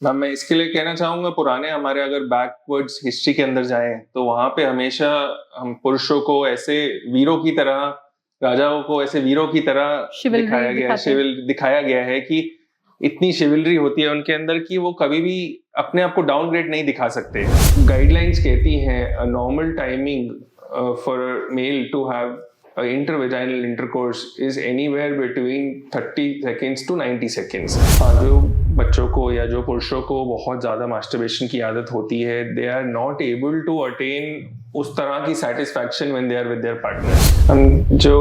Ma'am मैं इसके लिए कहना चाहूंगा, पुराने हमारे अगर बैकवर्ड्स हिस्ट्री के अंदर जाएं तो वहां पे हमेशा हम पुरुषों को ऐसे वीरों की तरह, राजाओं को ऐसे वीरों की तरह शिवलरी दिखाते हैं। दिखाया गया है कि इतनी शिवलरी होती है उनके अंदर कि वो कभी भी अपने आप को डाउनग्रेड नहीं दिखा सकते। गाइडलाइंस कहती हैं normal timing for male to have intervaginal intercourse is anywhere between 30 seconds to 90 seconds। जो बच्चों को या जो पुरुषों को बहुत ज़्यादा मास्टरबेशन की आदत होती है, they are not able to attain उस तरह की satisfaction when they are with their partner. हम जो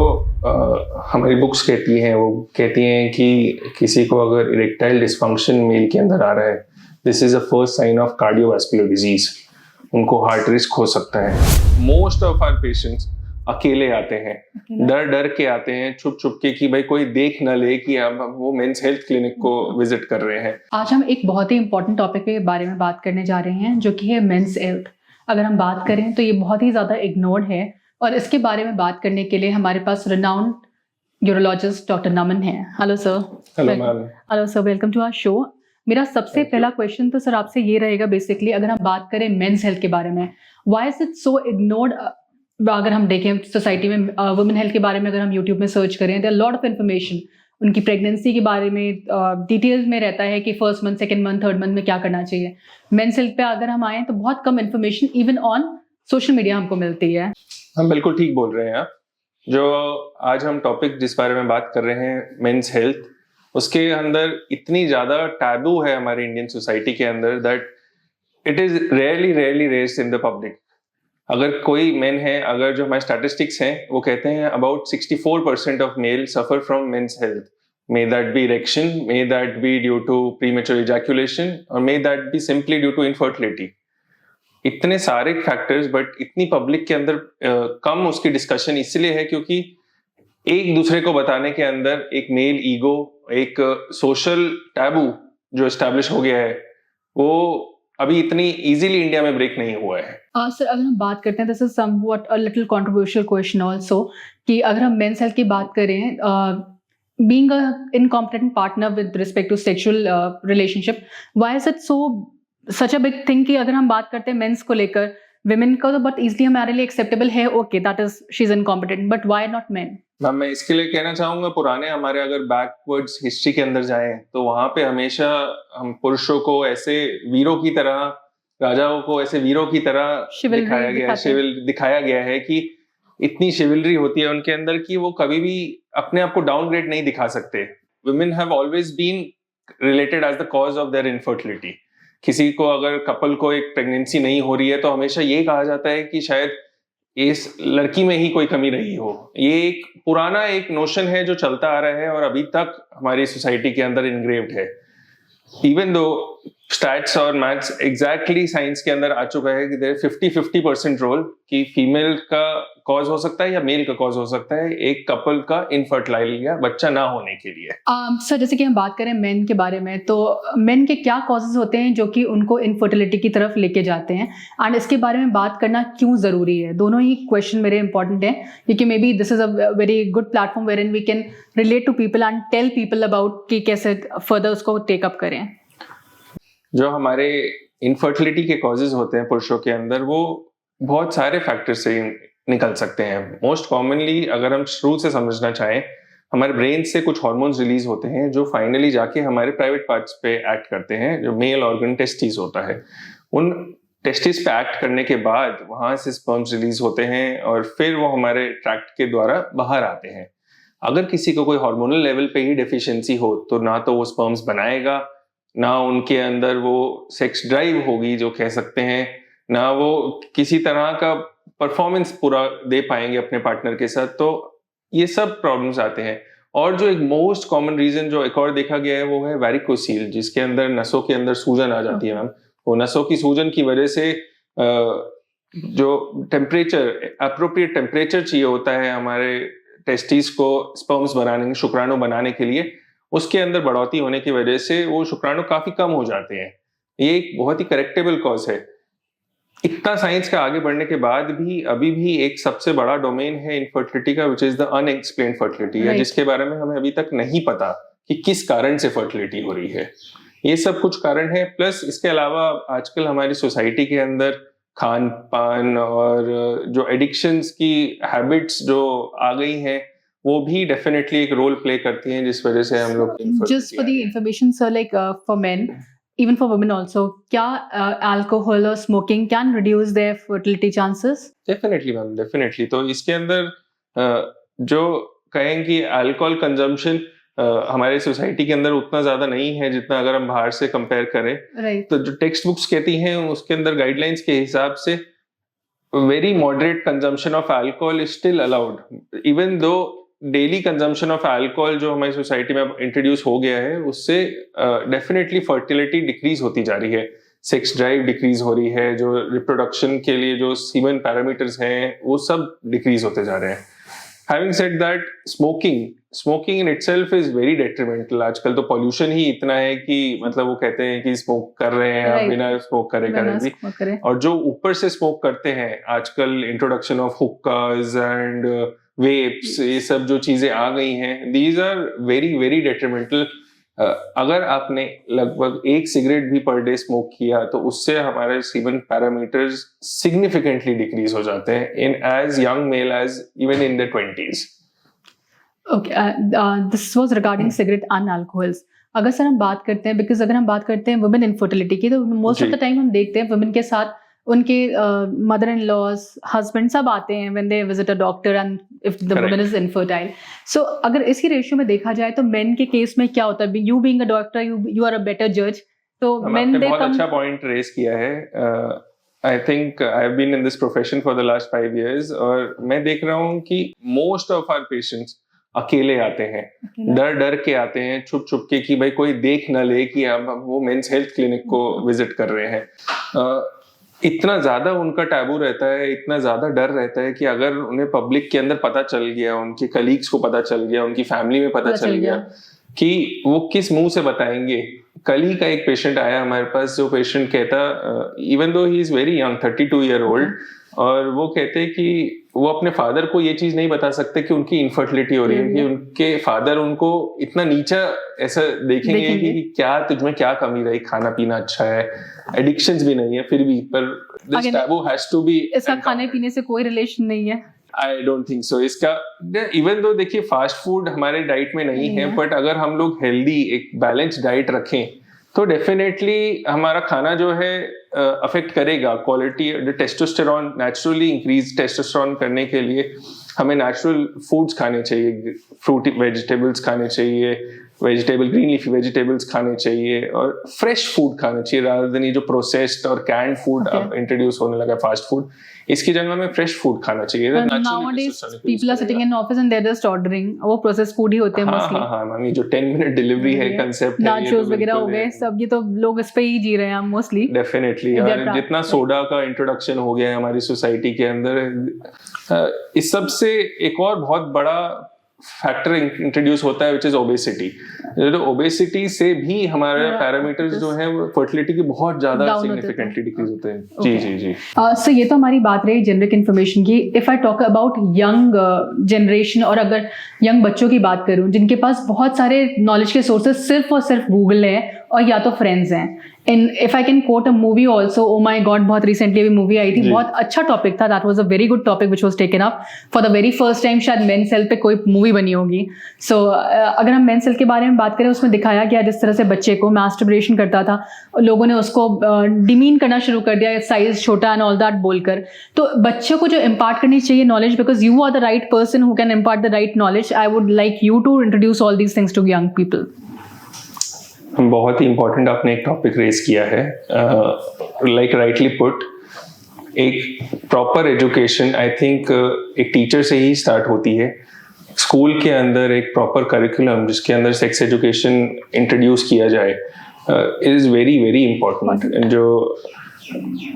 हमारी बुक्स कहती हैं वो कहती हैं कि किसी को अगर इरेक्टाइल डिस्फंक्शन मेल के अंदर आ रहा है, this is a first sign of cardiovascular disease. उनको हार्ट रिस्क हो सकता है। मोस्ट ऑफ आवर पेशेंट्स अकेले आते हैं, डर डर के आते हैं, छुप छुप के कि भाई कोई देख ना ले कि हम वो मेंस हेल्थ क्लिनिक को विजिट कर रहे हैं। आज हम एक बहुत ही इंपॉर्टेंट टॉपिक के बारे में बात करने जा रहे हैं, जो कि है मेंस हेल्थ। अगर हम बात करें तो ये बहुत ही ज़्यादा इग्नोर्ड है, और इसके बारे में बात करने के लिए हमारे पास रिनाउंड यूरोलॉजिस्ट डॉक्टर नमन है। Hello sir. Hello ma'am. Hello sir, welcome to our show. मेरा सबसे पहला क्वेश्चन तो सर आपसे ये रहेगा, बेसिकली अगर हम बात करें मेंस हेल्थ के बारे में, why is it so ignored? अगर हम देखें सोसाइटी में वुमेन हेल्थ के बारे में, अगर हम यूट्यूब में सर्च करें, देयर लॉट ऑफ इन्फॉर्मेशन उनकी प्रेगनेंसी के बारे में डिटेल्स में रहता है कि first month, second month, third month में क्या करना चाहिए। मेंस हेल्थ पे अगर हम आए तो बहुत कम information even on social media हमको मिलती है। हम बिल्कुल ठीक बोल रहे हैं आप। जो आज हम टॉपिक जिस बारे में बात कर रहे हैं मेंस हेल्थ, उसके अंदर इतनी ज्यादा टैबू है हमारी इंडियन सोसाइटी के अंदर that it is rarely raised in the public. अगर कोई मेन है, अगर जो हमारे स्टैटिस्टिक्स हैं वो कहते हैं about 64% of male suffer from men's health, may that be erection, may that be due to premature ejaculation, और may that be simply due to infertility. इतने सारे फैक्टर्स, बट इतनी पब्लिक के अंदर कम उसकी डिस्कशन इसलिए है क्योंकि एक दूसरे को बताने के अंदर एक मेल ईगो, एक सोशल टैबू जो एस्टैब्लिश हो गया है, वो अभी इतनी इजीली इंडिया में ब्रेक नहीं हुआ है। सर अगर हम बात करते हैं, this is somewhat a little controversial question also, कि अगर हम मेंस हेल्थ की बात करें, being a incompetent partner with respect to sexual relationship, why is it so such a big thing? कि अगर हम बात करते हैं मेंस को लेकर, विमेन का तो बहुत इजीली हमारे लिए एक्सेप्टेबल है, okay that is she is incompetent, but why not main? Ma'am मैं इसके लिए कहना चाहूंगा, पुराने हमारे अगर बैकवर्ड्स हिस्ट्री के अंदर जाएं तो वहां पे हमेशा हम पुरुषों को ऐसे वीरों की तरह, राजाओं को ऐसे वीरों की तरह दिखाया गया है कि इतनी शिवलरी होती है उनके अंदर कि वो कभी भी अपने आप को डाउनग्रेड नहीं दिखा सकते। Women have always been related as the cause of their infertility. किसी को अगर कपल को एक प्रेगनेंसी नहीं हो रही है तो हमेशा ये कहा जाता है कि शायद इस लड़की में ही कोई कमी रही हो। ये एक पुराना एक नोशन है जो चलता आ रहा है और अभी तक हमारी सोसाइटी के अंदर इनग्रेव्ड है। इवन दो स्टैट्स और मैथ्स एग्जैक्टली साइंस के अंदर आ चुका है कि देयर 50-50% रोल कि फीमेल का कॉज हो सकता है या मेल का कॉज हो सकता है एक कपल का इनफर्टाइल या बच्चा ना होने के लिए। सर जैसे कि हम बात करें मेन के बारे में, तो मेन के क्या कॉजेज होते हैं जो कि उनको इनफर्टिलिटी की तरफ लेके जाते हैं, एंड इसके बारे में बात करना क्यों जरूरी है? दोनों ही क्वेश्चन मेरे इंपॉर्टेंट हैं, क्योंकि maybe this is a very good platform wherein we can relate to people and tell people about कि कैसे फर्दर उसको टेकअप करें। जो हमारे इनफर्टिलिटी के कॉजेज होते हैं पुरुषों के अंदर, वो बहुत सारे फैक्टर से निकल सकते हैं। मोस्ट कॉमनली अगर हम शुरू से समझना चाहें, हमारे ब्रेन से कुछ हार्मोन्स रिलीज होते हैं जो फाइनली जाके हमारे प्राइवेट पार्ट्स पे एक्ट करते हैं। जो मेल ऑर्गन टेस्टिस होता है, उन टेस्टिस पे एक्ट करने के बाद वहां से स्पर्म्स रिलीज होते हैं और फिर वो हमारे ट्रैक्ट के द्वारा बाहर आते हैं। अगर किसी को कोई हार्मोनल लेवल पे ही डेफिशिएंसी हो तो ना तो वो स्पर्म्स बनाएगा, ना उनके अंदर वो सेक्स ड्राइव होगी जो कह सकते हैं, ना वो किसी तरह का परफॉर्मेंस पूरा दे पाएंगे अपने पार्टनर के साथ। तो ये सब प्रॉब्लम्स आते हैं। और जो एक मोस्ट कॉमन रीजन जो एक और देखा गया है वो है वैरिकोसील, जिसके अंदर नसों के अंदर सूजन आ जाती है मैम। वो नसों की सूजन की वजह से जो टेम्परेचर, अप्रोप्रिएट टेम्परेचर चाहिए होता है हमारे टेस्टिस को स्पर्म्स बनाने, शुक्राणु बनाने के लिए, उसके अंदर बढ़ोतरी होने की वजह से वो शुक्राणु काफी कम हो जाते हैं। ये एक बहुत ही करेक्टेबल कॉज है। इतना साइंस का आगे बढ़ने के बाद भी अभी भी एक सबसे बड़ा डोमेन है इनफर्टिलिटी का, which is the unexplained fertility, या जिसके बारे में हमें अभी तक नहीं पता कि किस कारण से फर्टिलिटी हो रही है। ये सब कुछ कारण है। प्लस इसके अलावा आजकल हमारी सोसाइटी के अंदर खान पान और जो एडिक्शंस की हैबिट्स जो आ गई हैं वो भी डेफिनेटली एक रोल प्ले करती हैं, जिस वजह से हम लोग Just for the information, sir, like for men, even for women also, क्या alcohol or smoking can reduce their fertility chances? Definitely ma'am, definitely. तो इसके अंदर जो कहें कि अल्कोहल कंजम्पशन हमारे सोसाइटी के अंदर उतना ज्यादा नहीं है जितना अगर हम बाहर से कंपेयर करें। Right. तो जो टेक्स्ट बुक्स कहती हैं उसके अंदर गाइडलाइंस के हिसाब से very moderate consumption of alcohol is still allowed, even though daily consumption of alcohol जो हमारी सोसाइटी में इंट्रोड्यूस हो गया है उससे डेफिनेटली फर्टिलिटी डिक्रीज होती जा रही है, सेक्स ड्राइव डिक्रीज हो रही है, जो रिप्रोडक्शन के लिए जो सीमन पैरामीटर्स हैं वो सब डिक्रीज होते जा रहे हैं। Having said that, smoking in itself is very detrimental। आजकल तो पॉल्यूशन ही इतना है कि मतलब वो कहते हैं कि स्मोक कर रहे हैं आप बिना स्मोक करे करें, और जो ऊपर से स्मोक करते हैं आजकल इंट्रोडक्शन ऑफ हुक्कास एंड वेप्स, ये सब जो चीजें आ गई हैं, these are very very detrimental। अगर आपने लगभग 1 सिगरेट भी पर डे स्मोक किया तो उससे हमारे सीमन पैरामीटर्स सिग्निफिकेंटली डिक्रीज हो जाते हैं in age young male age even in the 20s। Okay, this was regarding cigarette and alcohols। अगर सर हम बात करते हैं, बिकॉज अगर हम बात करते हैं वुमेन इनफर्टिलिटी की, तो मोस्ट ऑफ द टाइम हम देखते हैं वुमेन के साथ उनके मदर इन लॉज, हस्बैंड सब आते हैं when they visit a doctor and if the woman is infertile. So अगर इसी रेशियो में देखा जाए तो मेन के केस में क्या होता है? You being a doctor, you are a better जज, तो मेन दे बहुत अच्छा पॉइंट रेज किया है। I think I have been in this profession for the last 5 years और मैं देख रहा हूँ कि मोस्ट ऑफ आवर पेशेंट्स अकेले आते हैं, डर के आते हैं, छुप के, कि भाई कोई देख ना ले कि हम वो मेंस हेल्थ क्लिनिक को विजिट कर रहे हैं। इतना ज्यादा उनका टैबू रहता है, इतना ज्यादा डर रहता है कि अगर उन्हें पब्लिक के अंदर पता चल गया, उनके कलीग्स को पता चल गया, उनकी फैमिली में पता चल गया कि वो किस मुंह से बताएंगे। कल ही का एक पेशेंट आया हमारे पास, जो पेशेंट कहता, even though he is very young, 32 year old, और वो कहते कि वो अपने फादर को ये चीज नहीं बता सकते कि उनकी इनफर्टिलिटी हो रही है, कि उनके फादर उनको इतना नीचा ऐसा देखेंगे कि क्या तुझमें क्या कमी रही, खाना पीना अच्छा है, एडिक्शंस भी नहीं है, फिर भी पर this taboo has to be. इसका खाने पीने से कोई रिलेशन नहीं है। I don't think so. इसका इवन दो देखिए फास्ट फूड हमारे डाइट में नहीं है, बट अगर हम लोग हेल्दी एक बैलेंस डाइट रखें तो डेफिनेटली हमारा खाना जो है अफेक्ट करेगा quality. Testosterone naturally increase testosterone करने के लिए हमें नेचुरल फूड्स खाने चाहिए, फ्रूटी वेजिटेबल्स खाने चाहिए, ग्रीन लीफी वेजिटेबल्स खाने चाहिए, और फ्रेश फूड खाना चाहिए रादर देन ये जो प्रोसेस्ड और कैंड फूड अब इंट्रोड्यूस होने लगा फास्ट फूड, इसकी जगह में फ्रेश फूड खाना चाहिए। Nowadays people are sitting in office and they're just ordering, वो प्रोसेस्ड फूड ही होते हैं मोस्टली। हाँ मामी, जो 10 minute डिलीवरी है कंसेप्ट है, नाचोस वगैरह हो गए सब, ये तो लोग इस पे ही जी रहे हैं मोस्टली। डेफिनेटली, और जितना सोडा का इंट्रोडक्शन हो गया है हमारी सोसाइटी के अंदर, इस सब से एक और बहुत बड़ा फैक्टर इंट्रोड्यूस होता है विच इज ओबेसिटी। ओबेसिटी से भी हमारे पैरामीटर्स जो हैं फर्टिलिटी के बहुत ज्यादा सिग्निफिकेंटली डिक्रीज होते हैं। जी। सो ये तो हमारी बात रही जेनरिक इन्फॉर्मेशन की। If I talk about young generation, और अगर यंग बच्चों की बात करूं जिनके पास बहुत सारे नॉलेज के सोर्सेज सिर्फ और सिर्फ गूगल है और या तो फ्रेंड्स हैं। If I can quote a movie also, oh my god, बहुत रिसेंटली अभी मूवी आई थी, बहुत अच्छा टॉपिक था, that was a very good topic which was taken up for the very first time. शायद मेंस हेल्थ पे कोई मूवी बनी होगी। सो अगर हम मेंस हेल्थ के बारे में बात करें, उसमें दिखाया गया जिस तरह से बच्चे को मास्टरबेशन करता था, लोगों ने उसको डिमीन करना शुरू कर दिया, साइज छोटा एंड ऑल दैट बोलकर। तो बच्चों को जो इम्पार्ट करनी चाहिए knowledge, because you are the right person who can impart the right knowledge, I would like you to introduce all these things to young people. बहुत ही इंपॉर्टेंट आपने एक टॉपिक रेज किया है। लाइक राइटली पुट, एक proper education I think एक teacher से ही स्टार्ट होती है। स्कूल के अंदर एक प्रॉपर करिकुलम जिसके अंदर सेक्स एजुकेशन इंट्रोड्यूस किया जाए इज वेरी वेरी इंपॉर्टेंट। जो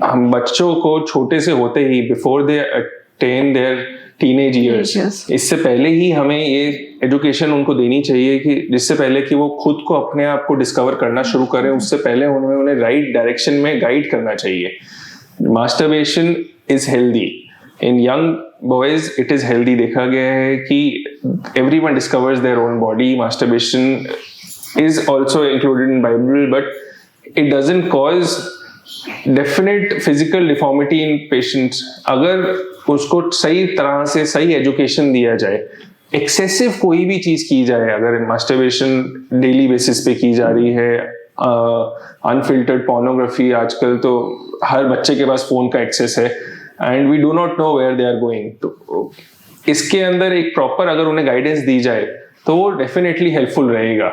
हम बच्चों को छोटे से होते ही, before they attain their teenage years, इससे पहले ही हमें ये एजुकेशन उनको देनी चाहिए कि जिससे पहले कि वो खुद को अपने आप को डिस्कवर करना शुरू करें, उससे पहले उन्हें राइट डायरेक्शन में गाइड करना चाहिए। Masturbation is healthy in young boys, it is healthy. देखा गया है कि everyone discovers their own body. Masturbation is also included in Bible, but it doesn't cause definite physical deformity in patients. अगर उसको सही तरह से सही एजुकेशन दिया जाए, एक्सेसिव कोई भी चीज की जाए, अगर मास्टरबेशन डेली बेसिस पे की जा रही है, अनफिल्टर्ड पोर्नोग्राफी, आजकल तो हर बच्चे के पास फोन का एक्सेस है and we do not know where they are going, तो इसके अंदर एक प्रॉपर अगर उन्हें गाइडेंस दी जाए तो वो डेफिनेटली हेल्पफुल रहेगा।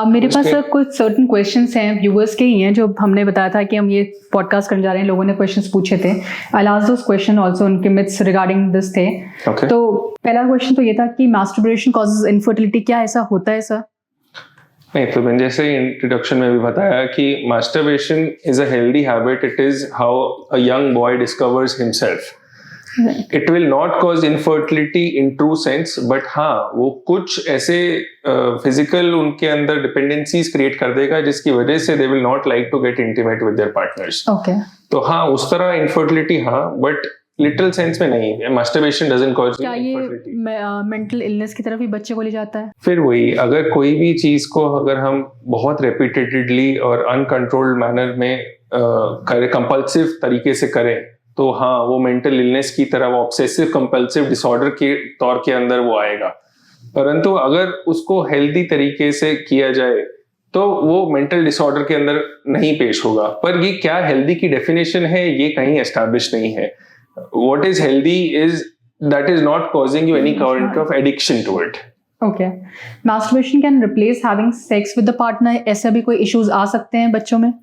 मेरे पास कुछ सर्टन क्वेश्चंस हैं, व्यूअर्स के ही हैं, जो हमने बताया था कि हम ये पॉडकास्ट करने जा रहे हैं, लोगों ने क्वेश्चंस पूछे थे। I ask those question also, उनके मिथ्स रिगार्डिंग दिस थे। तो पहला क्वेश्चन तो ये था कि मास्टरबेशन कॉजेज इनफर्टिलिटी, क्या ऐसा होता है सर? नहीं, तो मैंने जैसे इंट्रोडक्शन में भी बताया कि masturbation is a healthy habit, it is how a young boy discovers himself. It will not cause infertility in true sense, but हाँ वो कुछ ऐसे फिजिकल उनके अंदर डिपेंडेंसीज क्रिएट कर देगा जिसकी वजह से they will not like to get intimate with their partners. तो हाँ उस तरह इनफर्टिलिटी, हाँ, बट लिटरल सेंस में नहीं। Masturbation doesn't cause infertility. Mental illness की तरफ भी बच्चे को ले जाता है? फिर वही, अगर कोई भी चीज को अगर हम बहुत रिपीटेडली और अनकंट्रोल्ड मैनर में करें, कंपल्सिव तरीके से करें, तो हाँ वो मेंटल इलनेस की तरह, वो ऑब्सेसिव कंपल्सिव डिसऑर्डर के तौर के अंदर वो आएगा। परंतु अगर उसको हेल्दी तरीके से किया जाए तो वो मेंटल डिसऑर्डर के अंदर नहीं पेश होगा। पर ये क्या हेल्दी की डेफिनेशन है, ये कहीं एस्टैब्लिश नहीं है। What is healthy is that is not causing you any kind of addiction to it. Okay. Masturbation can replace having sex with the partner. ऐसा भी कोई issues आ सकते हैं बच्चों में?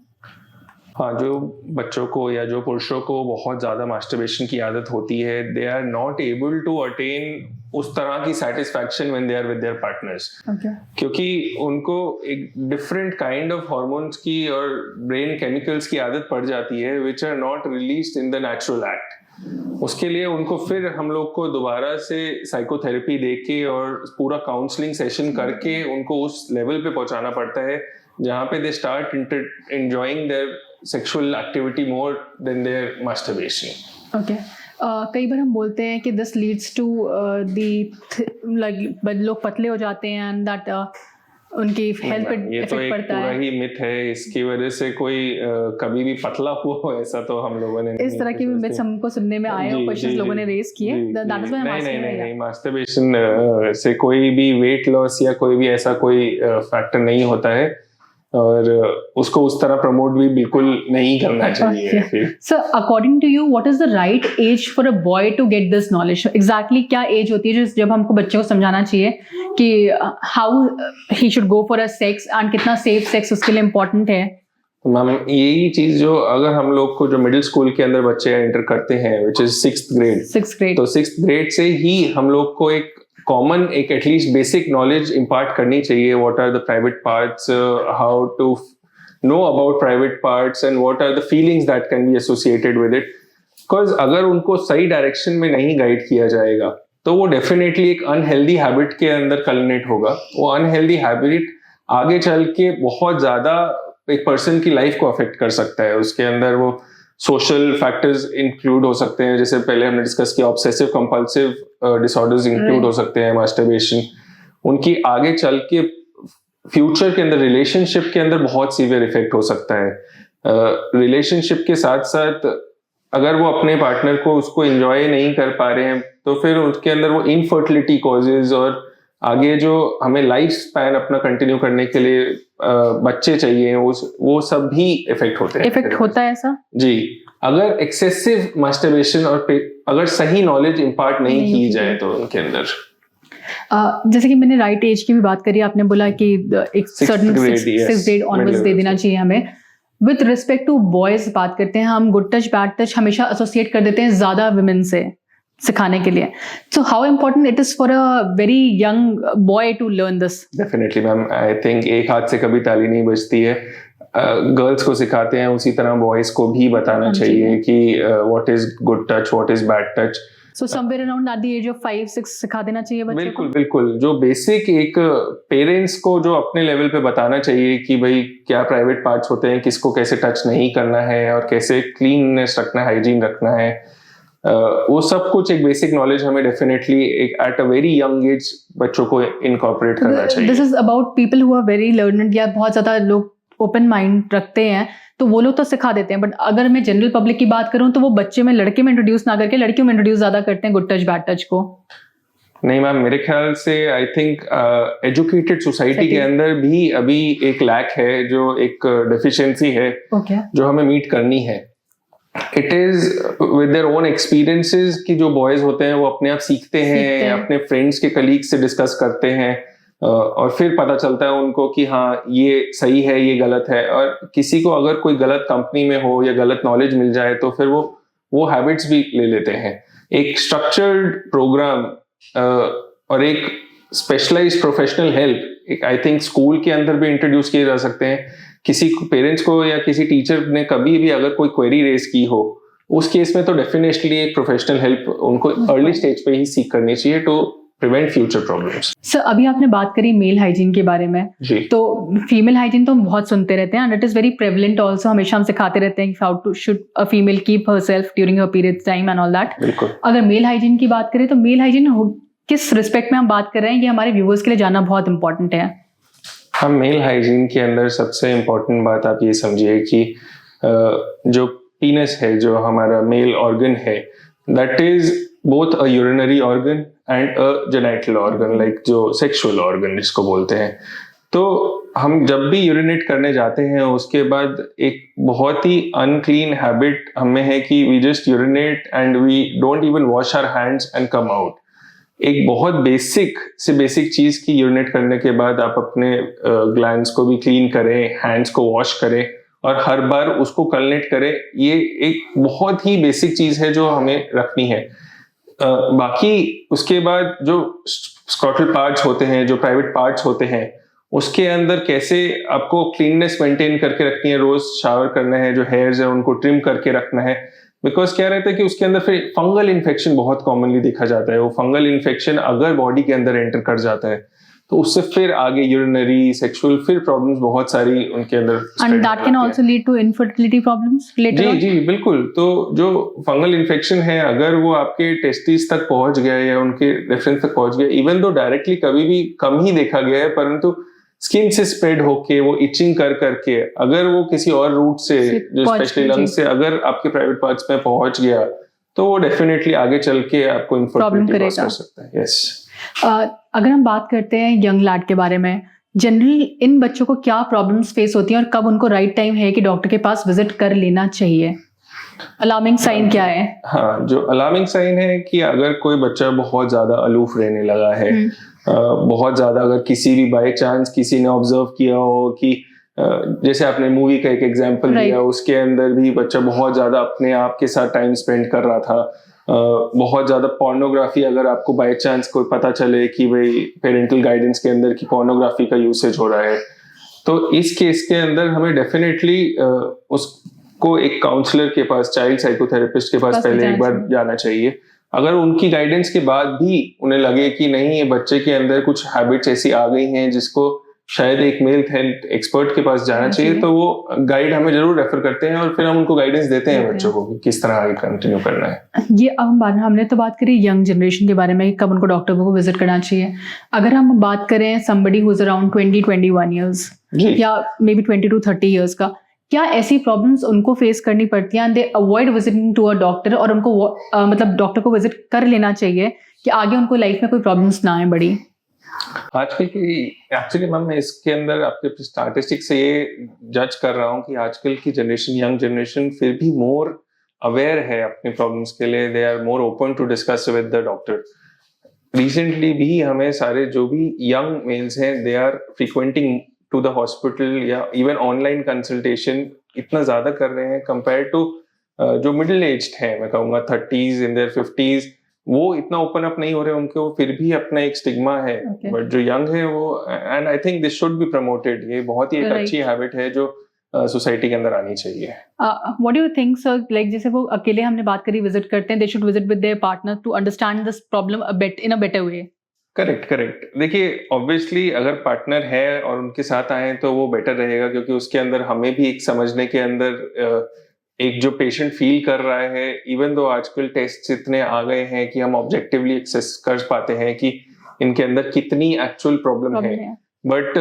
हाँ, जो बच्चों को या जो पुरुषों को बहुत ज्यादा मास्टरबेशन की आदत होती है, they are not able to attain उस तरह की satisfaction when they are with their partners. Okay. क्योंकि उनको एक different kind of hormones की और brain chemicals की आदत पड़ जाती है which are not released in the natural act. उसके लिए उनको फिर हम लोग को दोबारा से साइकोथेरेपी देके और पूरा काउंसलिंग सेशन करके उनको उस लेवल पे पहुंचाना पड़ता है जहाँ पे they start enjoying their sexual activity more than their masturbation. Okay. कई बार हम बोलते हैं कि दिस लीड्स टू लाइक लोग पतले हो जाते हैं एंड दैट उनकी हेल्थ पे इफेक्ट पड़ता है। पूरा ही मिथ है, इसकी वजह से कोई कभी भी पतला हुआ हो ऐसा तो हम लोगों ने इस तरह की भी मिथ्स हमको सुनने में आए और क्वेश्चंस लोगों ने रेज किए। दैट इज व्हाई नहीं, मास्टरबेशन से कोई भी वेट लॉस या कोई भी ऐसा कोई फैक्टर नहीं होता है और उसको उस तरह प्रमोट भी बिल्कुल नहीं करना चाहिए। Sir, according to you what is the right age for a boy to get this knowledge? Exactly क्या एज होती है जब हमको बच्चे को समझाना चाहिए कि how he should go for a sex and कितना सेफ सेक्स उसके लिए इम्पोर्टेंट है? मैम, यही चीज जो अगर हम लोग को जो मिडिल स्कूल के अंदर बच्चे एंटर करते हैं विच इज 6th ग्रेड, तो 6th ग्रेड से ही हम लोग को एक कॉमन एक एटलीस्ट बेसिक नॉलेज इम्पार्ट करनी चाहिए। What are the private parts, how to know about private parts and what are the feelings that can be associated with it. Because अगर उनको सही डायरेक्शन में नहीं गाइड किया जाएगा तो वो डेफिनेटली एक अनहेल्दी हैबिट के अंदर कल्मिनेट होगा। वो अनहेल्दी हैबिट आगे चल के बहुत ज्यादा एक पर्सन की लाइफ को अफेक्ट कर सकता है। उसके अंदर वो सोशल फैक्टर्स इंक्लूड हो सकते हैं, जैसे पहले हमने डिस्कस किया ऑब्सेसिव कंपल्सिव डिसऑर्डर्स इंक्लूड हो सकते हैं मास्टरबेशन। उनकी आगे चल के फ्यूचर के अंदर रिलेशनशिप के अंदर बहुत सीवियर इफेक्ट हो सकता है। रिलेशनशिप के साथ साथ अगर वो अपने पार्टनर को उसको एंजॉय नहीं कर पा रहे हैं तो फिर उसके अंदर वो इनफर्टिलिटी कॉजेज और आगे जो हमें लाइफ स्पैन अपना कंटिन्यू करने के लिए बच्चे चाहिए वो सब भी इफेक्ट होते हैं। इफेक्ट होता है ऐसा? जी, अगर एक्सेसिव मास्टरबेशन और अगर सही नॉलेज इम्पार्ट नहीं की जाए तो उनके अंदर जैसे कि मैंने राइट एज की भी बात करी, आपने बोला कि एक सर्टेन 6th ग्रेड ऑनवर्ड्स दे देना चाहिए हमें। विद रिस्पेक्ट टू बॉयज बात करते हैं, हम गुड टच बैड टच हमेशा एसोसिएट कर देते हैं ज्यादा विमेन से सिखाने के लिए। So how important it is for a very young boy to learn this? Definitely ma'am, I think एक हाथ से कभी ताली नहीं बजती है। गर्ल्स को सिखाते हैं उसी तरह बॉयज को भी बताना चाहिए कि what is good touch, what is bad touch. So somewhere around at the age of 5-6 सिखा देना चाहिए बच्चे को? बिल्कुल बिल्कुल, जो बेसिक एक पेरेंट्स को जो अपने लेवल पे बताना चाहिए कि भाई क्या प्राइवेट पार्ट्स होते हैं, किसको कैसे टच नहीं करना है और कैसे क्लीननेस रखना है, हाइजीन रखना है। वो सब कुछ एक बेसिक नॉलेज हमें डेफिनेटली एक at a very young age बच्चों को इनकॉर्पोरेट करना चाहिए। This is about people who are very learned या बहुत ज़्यादा लोग ओपन माइंड रखते हैं तो वो लोग तो सिखा देते हैं, बट अगर मैं जनरल पब्लिक की बात करूं तो वो बच्चे में लड़के में इंट्रोड्यूस ना करके लड़कियों में इंट्रोड्यूस ज़्यादा करते हैं गुड टच बैड टच को। नहीं मैम, मेरे ख्याल से आई थिंक एजुकेटेड सोसाइटी के अंदर भी अभी एक लैक है, जो एक डेफिशिएंसी है जो हमें मीट करनी है। It is with their own experiences कि जो बॉयज होते हैं वो अपने आप सीखते हैं, अपने फ्रेंड्स के कलीग से डिस्कस करते हैं और फिर पता चलता है उनको कि हाँ ये सही है ये गलत है। और किसी को अगर कोई गलत कंपनी में हो या गलत नॉलेज मिल जाए तो फिर वो हैबिट्स भी ले लेते हैं। एक स्ट्रक्चर्ड प्रोग्राम और एक स्पेशलाइज्ड प्रोफेशनल हेल्प एक आई थिंक स्कूल के अंदर भी इंट्रोड्यूस किए जा सकते हैं। किसी पेरेंट्स को या किसी टीचर ने कभी भी अगर कोई क्वेरी रेज की हो उस केस में तो डेफिनेटली एक प्रोफेशनल हेल्प उनको अर्ली स्टेज पे ही सीख करनी चाहिए to prevent future problems. Sir अभी आपने बात करी मेल हाइजीन के बारे में जी। तो फीमेल हाइजीन तो हम बहुत सुनते रहते हैं and it is very prevalent also, हमेशा हम सिखाते रहते हैं how to should a female keep herself during her periods time and all that. बिल्कुल। अगर मेल हाइजीन की बात करें तो मेल हाइजीन किस रिस्पेक्ट में हम बात कर रहे हैं, ये हमारे व्यूअर्स के लिए जानना बहुत इंपॉर्टेंट है। हम मेल हाइजीन के अंदर सबसे इम्पोर्टेंट बात आप ये समझिए कि जो पीनस है, जो हमारा मेल ऑर्गन है, that is both a urinary organ and a genital organ, like जो सेक्सुअल ऑर्गन जिसको बोलते हैं। तो हम जब भी यूरिनेट करने जाते हैं उसके बाद एक बहुत ही अनक्लीन हैबिट हमें है कि we just urinate and we don't even wash our hands and come out. एक बहुत बेसिक से बेसिक चीज की यूरिनेट करने के बाद आप अपने ग्लैंड्स को भी क्लीन करें, हैंड्स को वॉश करें और हर बार उसको कलनेट करें। ये एक बहुत ही बेसिक चीज है जो हमें रखनी है। बाकी उसके बाद जो स्क्रॉटल पार्ट्स होते हैं, जो प्राइवेट पार्ट्स होते हैं, उसके अंदर कैसे आपको क्लीननेस मेंटेन करके रखनी है, रोज शावर करना है, जो हेयर्स है उनको ट्रिम करके रखना है। बिकॉज क्या रहता है कि उसके अंदर फिर फंगल इन्फेक्शन बहुत कॉमनली देखा जाता है। वो फंगल इन्फेक्शन अगर बॉडी के अंदर एंटर कर जाता है तो उससे फिर आगे यूरिनरी सेक्सुअल फिर प्रॉब्लम्स बहुत सारी उनके अंदर and that can also lead to infertility problems later on. जी बिल्कुल। तो जो फंगल इन्फेक्शन है अगर वो आपके टेस्टिस तक पहुंच गया या उनके रेफरेंस तक पहुंच गया, इवन दो डायरेक्टली कभी भी कम ही देखा गया है, परंतु स्किन से स्प्रेड होके वो इचिंग कर करके अगर वो किसी और रूट से जो स्पेशली लंग्स से अगर आपके प्राइवेट पार्ट्स में पहुंच गया तो वो डेफिनेटली आगे चल के आपको इन्फर्टिलिटी कॉज कर सकता है। यस। अगर हम बात करते हैं यंग लैड के बारे में, जनरली इन बच्चों को क्या प्रॉब्लम्स फेस होती हैं और कब उनको राइट टाइम है कि डॉक्टर के पास विजिट कर लेना चाहिए? अलार्मिंग साइन क्या है? हाँ, जो अलार्मिंग साइन है कि अगर कोई बच्चा बहुत ज्यादा अलूफ रहने लगा है, बहुत ज्यादा अगर किसी भी बाय चांस किसी ने ऑब्जर्व किया हो कि जैसे आपने मूवी का एक एग्जांपल दिया, उसके अंदर भी बच्चा बहुत ज्यादा अपने आप के साथ टाइम स्पेंड कर रहा था, बहुत ज्यादा पोर्नोग्राफी अगर आपको बाय चांस कोई पता चले कि भाई पेरेंटल गाइडेंस के अंदर की पोर्नोग्राफी का यूसेज हो रहा है, तो इस केस के अंदर हमें डेफिनेटली उसको एक काउंसलर के पास, चाइल्ड साइकोथेरेपिस्ट के पास पहले एक बार जाना चाहिए। अगर उनकी गाइडेंस के बाद भी उन्हें लगे कि नहीं ये बच्चे के अंदर कुछ हैबिट्स ऐसी आ गई हैं जिसको शायद एक मेल हेल्थ एक्सपर्ट के पास जाना चाहिए, तो वो गाइड हमें जरूर रेफर करते हैं और फिर हम उनको गाइडेंस देते हैं बच्चों को किस तरह आगे कंटिन्यू करना है। ये अब हमने तो बात करी यंग जनरेशन के बारे में, कब उनको डॉक्टर को विजिट करना चाहिए। अगर हम बात करें somebody who is around 20-21 years या मे बी 20 to 30 ईयर्स का, क्या ऐसी प्रॉब्लम्स उनको फेस करनी पड़ती हैं? They avoid visiting to a doctor और उनको मतलब डॉक्टर को विजिट कर लेना चाहिए कि आगे उनको लाइफ में कोई प्रॉब्लम्स ना आए बड़ी। आजकल की एक्चुअली मैम मैं इसके अंदर आपके स्टैटिस्टिक्स से ये जज कर रहा हूँ कि आजकल की जनरेशन, यंग जनरेशन फिर भी मोर अवेयर है अपनी प्रॉब्लम्स के लिए। They are more open to discuss with the doctor. Recently भी हमें सारे जो भी यंग मेल्स हैं they are frequenting to the hospital या इवन ऑनलाइन कंसल्टेशन इतना ज्यादा कर रहे हैं कंपेयर टू जो मिडिल एज्ड है, मैं कहूँगा 30s इन देयर 50s, वो इतना ओपन अप नहीं हो रहे, उनके वो फिर भी अपना एक स्टिग्मा है। बट जो यंग है वो, and I think this should be promoted. ये बहुत ही एक अच्छी हैबिट है जो सोसाइटी के अंदर आनी चाहिए। What do you think sir, like जैसे वो अकेले हमने बात करी विजिट करते हैं, they should visit with their partner to understand this problem a bit in a better way. Correct. देखिए ऑब्वियसली अगर पार्टनर है और उनके साथ आए तो वो बेटर रहेगा, क्योंकि उसके अंदर हमें भी एक समझने के अंदर एक जो पेशेंट फील कर रहा है, इवन दो आजकल टेस्ट इतने आ गए हैं कि हम ऑब्जेक्टिवली एक्सेस कर पाते हैं कि इनके अंदर कितनी एक्चुअल प्रॉब्लम है, बट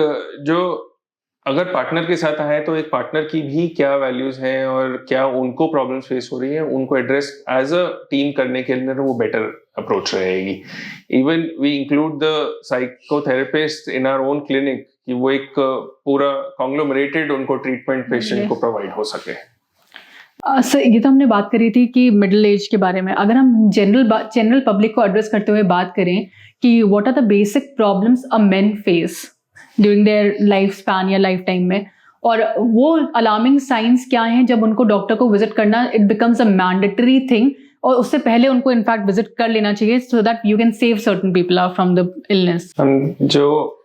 जो अगर पार्टनर के साथ आए तो एक पार्टनर की भी क्या वैल्यूज हैं और क्या उनको प्रॉब्लम्स फेस हो रही हैं, उनको एड्रेस एज अ टीम करने के अंदर वो बेटर अप्रोच रहेगी. Even we include the psychotherapist in our own clinic कि वो एक पूरा कॉन्ग्लोमरेटेड उनको ट्रीटमेंट पेशेंट को प्रोवाइड हो सके. सर ये तो हमने बात करी थी कि मिडिल एज के बारे में. अगर हम जनरल पब्लिक को एड्रेस करते हुए बात करें कि what are the basic problems a men face during their life span या लाइफ टाइम में, और वो अलार्मिंग साइंस क्या हैं जब उनको डॉक्टर को विजिट करना it becomes a mandatory thing, और उससे पहले उनको इनफैक्ट विजिट कर लेना चाहिए so that you can save certain people from the illness. हम जो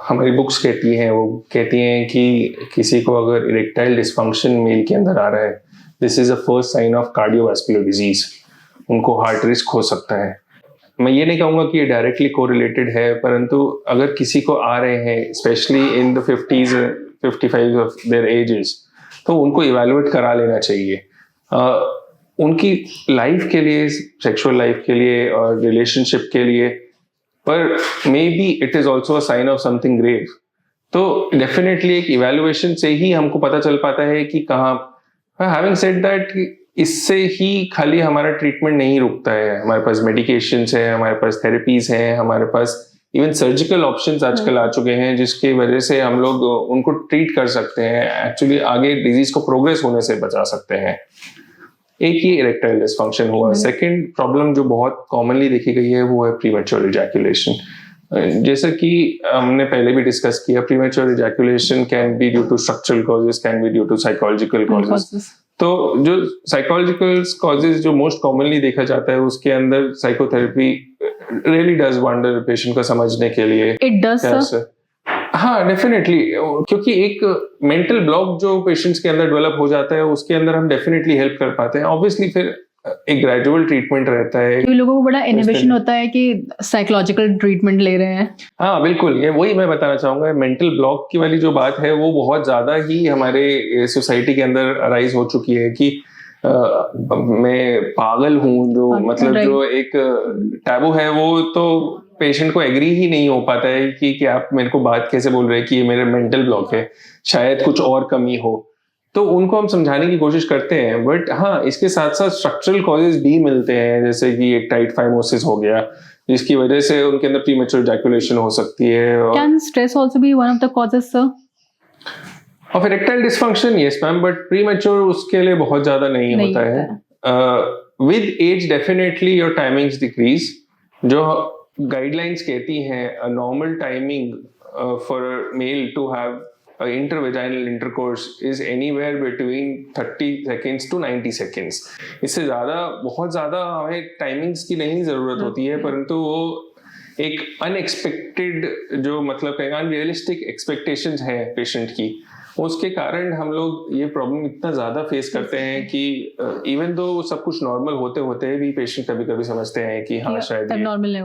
हमारी बुक्स कहती हैं वो कहती हैं कि किसी को अगर इरेक्टाइल डिस्फंक्शन मेल के अंदर आ रहा है, this is a first sign of cardiovascular disease. उनको हार्ट रिस्क हो सकता है. मैं ये नहीं कहूँगा कि ये डायरेक्टली कोरिलेटेड है, परंतु अगर किसी को आ रहे हैं specially in the 50s 55 of their edges, तो उनको इवैल्यूएट करा लेना चाहिए. उनकी लाइफ के लिए, सेक्सुअल लाइफ के लिए और रिलेशनशिप के लिए, पर may be it is also a sign of something grave. तो डेफिनेटली एक इवैल्यूएशन से ही हमको पता चल पाता है कि कहाँ. हैविंग सेड दैट, इससे ही खाली हमारा ट्रीटमेंट नहीं रुकता है. हमारे पास मेडिकेशंस है, हमारे पास थेरेपीज हैं, हमारे पास इवन सर्जिकल ऑप्शंस आजकल आ चुके हैं जिसकी वजह से हम लोग उनको ट्रीट कर सकते हैं, एक्चुअली आगे डिजीज को प्रोग्रेस होने से बचा सकते हैं. एक ही इरेक्टाइल डिसफंक्शन हुआ. सेकंड प्रॉब्लम जो बहुत कॉमनली देखी गई है वो है प्रीमेच्योर इजैकुलेशन. जैसा कि हमने पहले भी डिस्कस किया, premature ejaculation can be due to structural causes, can be due to psychological causes. तो जो साइकोलॉजिकल कॉजेज जो मोस्ट कॉमनली देखा जाता है उसके अंदर psychotherapy really does wonder patient को समझने के लिए. It does. हाँ, डेफिनेटली, क्योंकि एक मेंटल ब्लॉक जो पेशेंट्स के अंदर डेवलप हो जाता है उसके अंदर हम डेफिनेटली हेल्प कर पाते हैं. ऑब्वियसली फिर एक ग्रेजुअल ट्रीटमेंट रहता है. तो लोगों को बड़ा इनोवेशन होता है कि साइकोलॉजिकल ट्रीटमेंट ले रहे हैं. हाँ बिल्कुल, ये वही मैं बताना चाहूंगा. मेंटल ब्लॉक की वाली जो बात है वो बहुत ज्यादा ही हमारे सोसाइटी के अंदर अराइज हो चुकी है कि मैं पागल हूँ, जो मतलब जो एक टैबू है वो तो पेशेंट को एग्री ही नहीं हो पाता है कि आप मेरे को बात कैसे बोल रहे हैं कि ये मेरा मेंटल ब्लॉक है, शायद कुछ और कमी हो. तो उनको हम समझाने की कोशिश करते हैं, बट हाँ इसके साथ साथ स्ट्रक्चरल कॉजेज भी मिलते हैं, जैसे कि एक टाइट फाइमोसिस हो गया जिसकी वजह से उनके अंदर प्रीमेच्योर इजैकुलेशन हो सकती है. Can stress also be one of the causes sir of erectile dysfunction? Yes ma'am, but premature उसके लिए बहुत ज्यादा नहीं होता है. विद एज डेफिनेटली योर टाइमिंग्स डिक्रीज. जो गाइडलाइंस कहती हैं normal timing for male to have intervaginal intercourse is anywhere between 30 seconds to 90 seconds. इससे ज्यादा बहुत ज्यादा हमें टाइमिंग्स की नहीं जरूरत होती है, परंतु वो एक अनएक्सपेक्टेड जो मतलब कहेंगे अनरियलिस्टिक एक्सपेक्टेशंस है पेशेंट की, उसके कारण हम लोग ये प्रॉब्लम इतना ज्यादा फेस करते हैं कि इवन दो सब कुछ नॉर्मल होते होते भी पेशेंट कभी कभी समझते हैं कि हाँ शायद एबनॉर्मल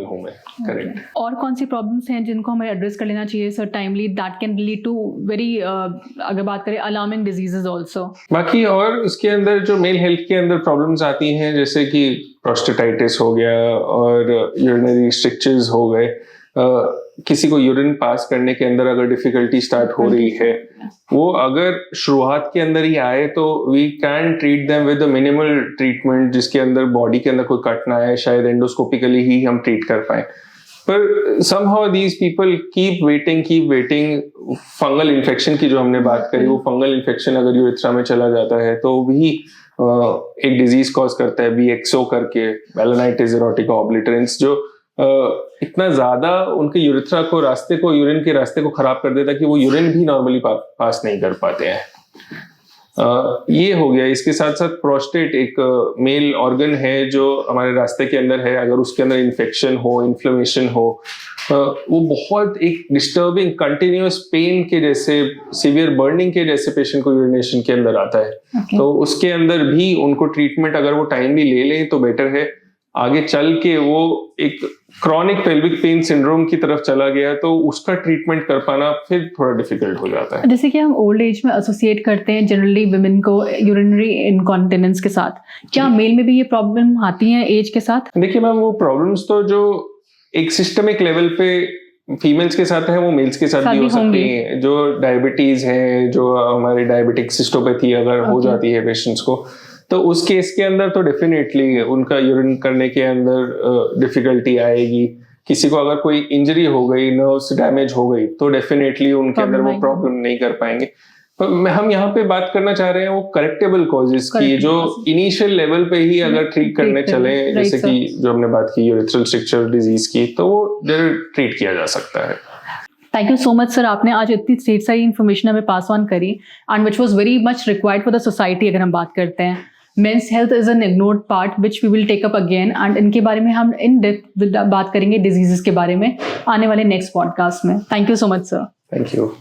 हूँ मैं. करेक्ट. और कौन सी प्रॉब्लम्स हैं जिनको हमें एड्रेस कर लेना चाहिए sir timely, that can lead to very अगर बात करें अलार्मिंग डिजीजेस आल्सो? बाकी और उसके अंदर जो मेल हेल्थ के अंदर प्रॉब्लम्स आती हैं जैसे कि प्रोस्टेटाइटिस हो गया और यूरिनरी स्ट्रिक्चर्स हो गए. किसी को यूरिन पास करने के अंदर अगर डिफिकल्टी स्टार्ट हो रही है, वो अगर शुरुआत के अंदर ही आए तो we can treat them with a minimal treatment जिसके अंदर बॉडी के अंदर कोई कट ना आए, शायद एंडोस्कोपिकली ही हम ट्रीट कर पाए. पर somehow these people keep waiting. Fungal infection की जो हमने बात करी, वो फंगल इन्फेक्शन अगर यूरेथ्रा में चला जाता है तो भी एक डिजीज कॉज करता है BXO करके, मेलानाइटिस एरोटिका ऑब्लिटरेंस, जो इतना ज्यादा उनके यूरेथ्रा को यूरिन के रास्ते को खराब कर देता है कि वो यूरिन भी नॉर्मली पास नहीं कर पाते हैं. ये हो गया. इसके साथ साथ प्रोस्टेट एक मेल ऑर्गन है जो हमारे रास्ते के अंदर है. अगर उसके अंदर इन्फेक्शन हो, इन्फ्लेमेशन हो, वो बहुत एक डिस्टर्बिंग कंटिन्यूअस पेन के जैसे, सीवियर बर्निंग के जैसे पेशेंट को यूरिनेशन के अंदर आता है. तो उसके अंदर भी उनको ट्रीटमेंट अगर वो टाइमली ले लें तो बेटर है. आगे चल के वो एक क्रॉनिक पेल्विक पेन सिंड्रोम की तरफ चला गया तो उसका ट्रीटमेंट कर पाना फिर थोड़ा डिफिकल्ट हो जाता है। जैसे कि हम ओल्ड एज में एसोसिएट करते हैं जनरली विमेन को यूरिनरी इनकॉन्टिनेंस के साथ, क्या मेल में भी ये प्रॉब्लम आती है एज के साथ? देखिए मैम, वो प्रॉब्लम्स तो जो एक सिस्टमिक लेवल पे फीमेल्स के साथ है वो मेल्स के साथ भी हो सकती है। जो डायबिटीज है, जो हमारी डायबिटिक सिस्टोपैथी अगर हो जाती है पेशेंट्स को, तो उस केस के अंदर तो डेफिनेटली उनका यूरिन करने के अंदर डिफिकल्टी आएगी। किसी को अगर कोई इंजरी हो गई, नर्व्स डैमेज हो गई, तो डेफिनेटली उनके अंदर वो प्रॉब्लम नहीं कर पाएंगे। हम यहाँ पे बात करना चाह रहे हैं वो करेक्टेबल कॉजेज की, जो इनिशियल लेवल पे ही अगर ट्रीट करने चले, जैसे कि जो हमने बात की यूरेथ्रल स्ट्रक्चर डिजीज की, तो वो ट्रीट किया जा सकता है। Thank you so much sir, आपने आज इतनी ढेर सारी इन्फॉर्मेशन हमें पास ऑन करी and which was very much required for the society. अगर हम बात करते हैं men's health is an ignored part which we will take up again, and इनके बारे में हम इन डेप्थ बात करेंगे डिजीजेस के बारे में आने वाले नेक्स्ट पॉडकास्ट में। Thank you so much sir. Thank you.